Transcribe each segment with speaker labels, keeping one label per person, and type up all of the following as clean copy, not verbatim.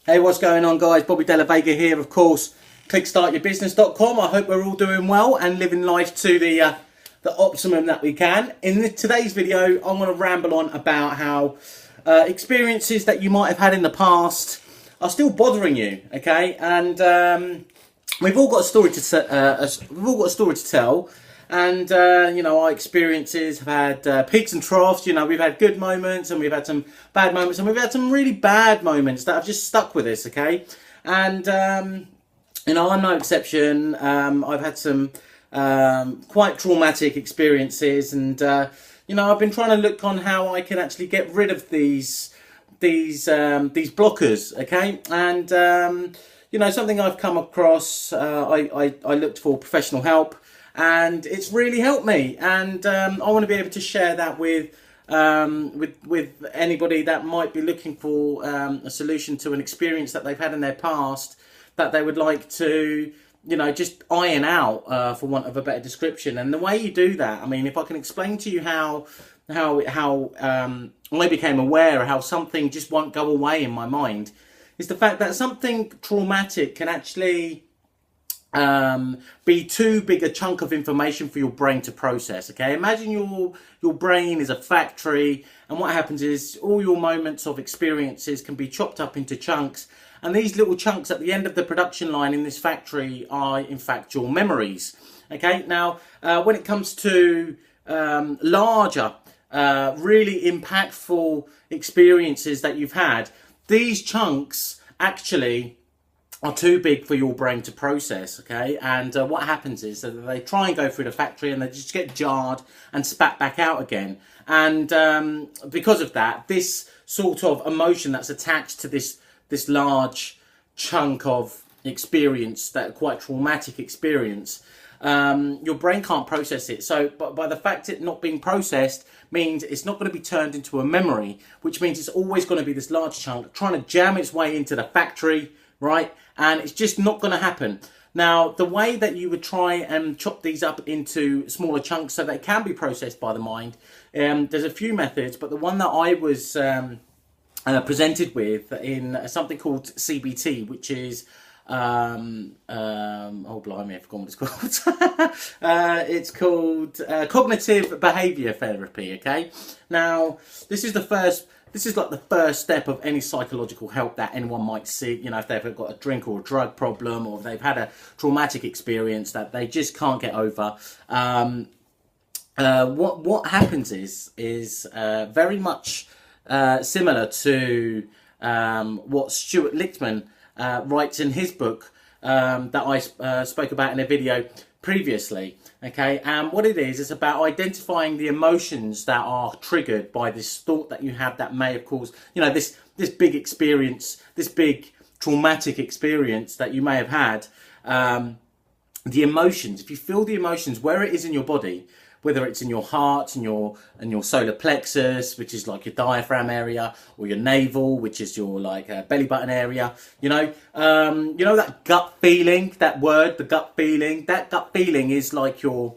Speaker 1: Hey, what's going on, guys? Bobby Della Vega here, of course, clickstartyourbusiness.com. I hope we're all doing well and living life to the optimum that we can. In today's video, I'm going to ramble on about how experiences that you might have had in the past are still bothering you, okay? And we've all got a story to tell. And you know, our experiences have had peaks and troughs. You know, we've had good moments and we've had some bad moments, and we've had some really bad moments that have just stuck with us, okay? And you know, I'm no exception. I've had some quite traumatic experiences, and you know, I've been trying to look on how I can actually get rid of these blockers, okay? And you know, something I've come across, I looked for professional help, and it's really helped me, and I want to be able to share that with anybody that might be looking for a solution to an experience that they've had in their past that they would like to, you know, just iron out, for want of a better description. And the way you do that, I mean, if I can explain to you how I became aware of how something just won't go away in my mind, is the fact that something traumatic can actually be too big a chunk of information for your brain to process, okay? Imagine your brain is a factory, and what happens is all your moments of experiences can be chopped up into chunks, and these little chunks at the end of the production line in this factory are in fact your memories, okay? Now when it comes to larger really impactful experiences that you've had, these chunks actually are too big for your brain to process, okay? And what happens is that they try and go through the factory and they just get jarred and spat back out again. And because of that, this sort of emotion that's attached to this large chunk of experience, that quite traumatic experience, your brain can't process it. So by the fact it not being processed means it's not going to be turned into a memory, which means it's always going to be this large chunk trying to jam its way into the factory, right? And it's just not going to happen. Now, the way that you would try and chop these up into smaller chunks so they can be processed by the mind, there's a few methods, but the one that I was presented with in something called CBT, which is oh blimey, I forgot what it's called. It's called cognitive behavior therapy, okay? Now, this is like the first step of any psychological help that anyone might seek. You know, if they've got a drink or a drug problem, or if they've had a traumatic experience that they just can't get over. What happens is very much similar to what Stuart Lichtman writes in his book that I spoke about in a video previously, okay? And what it is about identifying the emotions that are triggered by this thought that you have that may have caused, you know, this big experience, this big traumatic experience that you may have had. The emotions, if you feel the emotions where it is in your body, whether it's in your heart and your solar plexus, which is like your diaphragm area, or your navel, which is your like belly button area, you know that gut feeling, that word, the gut feeling, that gut feeling is like your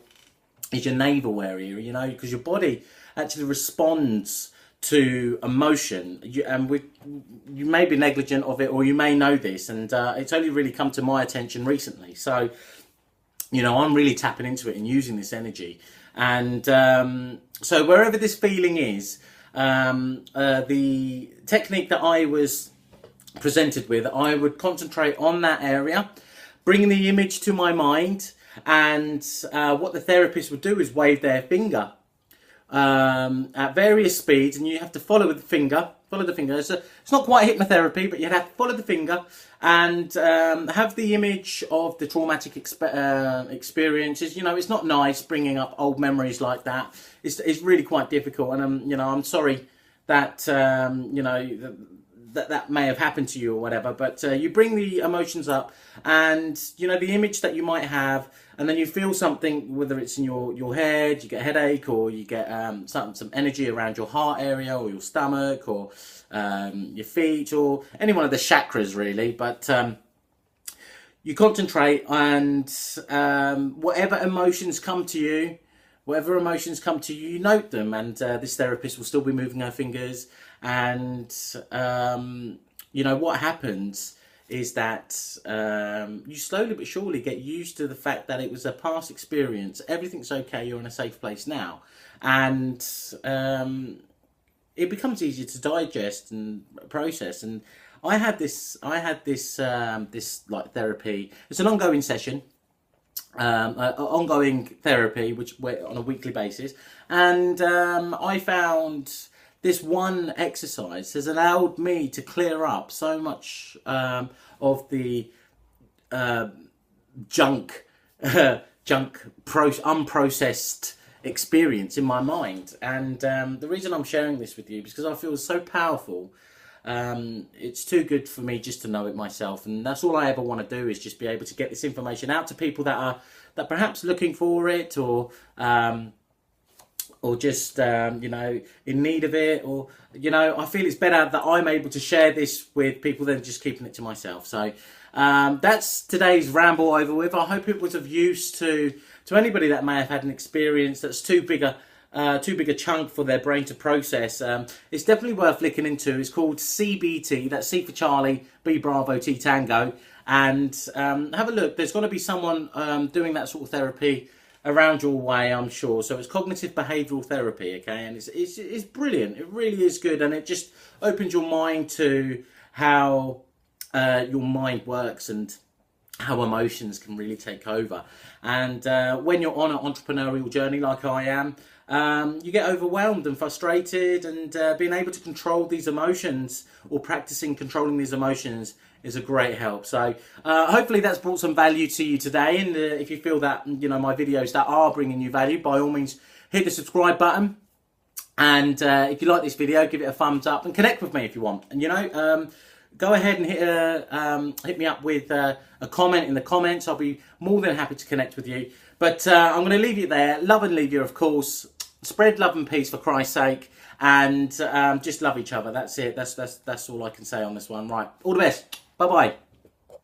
Speaker 1: navel area, you know, because your body actually responds to emotion. You may be negligent of it, or you may know this, and it's only really come to my attention recently. So, you know, I'm really tapping into it and using this energy. And so wherever this feeling is, the technique that I was presented with, I would concentrate on that area, bring the image to my mind, and what the therapist would do is wave their finger at various speeds, and you have to follow the finger. So it's not quite hypnotherapy, but you'd have to follow the finger and have the image of the traumatic experiences. You know, it's not nice bringing up old memories like that. It's really quite difficult, and you know, I'm sorry that you know that may have happened to you or whatever. But you bring the emotions up, and you know the image that you might have, and then you feel something, whether it's in your head, you get a headache, or you get some energy around your heart area, or your stomach, or your feet, or any one of the chakras really. But you concentrate, and whatever emotions come to you, you note them, and this therapist will still be moving her fingers, and you know, what happens is that you slowly but surely get used to the fact that it was a past experience. Everything's okay. You're in a safe place now, and it becomes easier to digest and process. And I had this this like therapy. It's an ongoing session, ongoing therapy, which we're on a weekly basis, and I found this one exercise has allowed me to clear up so much of the junk, unprocessed experience in my mind. And the reason I'm sharing this with you is because I feel it's so powerful. It's too good for me just to know it myself, and that's all I ever want to do, is just be able to get this information out to people that perhaps looking for it, or just you know, in need of it, or you know, I feel it's better that I'm able to share this with people than just keeping it to myself. So that's today's ramble over with. I hope it was of use to anybody that may have had an experience that's too big a chunk for their brain to process. It's definitely worth looking into. It's called CBT. That's C for Charlie, B Bravo, T Tango. And have a look. There's got to be someone doing that sort of therapy around your way, I'm sure. So it's cognitive behavioural therapy, okay, and it's brilliant. It really is good, and it just opens your mind to how your mind works and how emotions can really take over. And when you're on an entrepreneurial journey like I am, you get overwhelmed and frustrated, and being able to control these emotions, or practicing controlling these emotions, is a great help. So hopefully that's brought some value to you today. And if you feel that, you know, my videos that are bringing you value, by all means hit the subscribe button. And if you like this video, give it a thumbs up, and connect with me if you want. And you know, go ahead and hit me up with a comment in the comments. I'll be more than happy to connect with you. But I'm going to leave you there. Love and leave you, of course. Spread love and peace for Christ's sake, and just love each other. That's it. That's all I can say on this one. Right. All the best. Bye bye.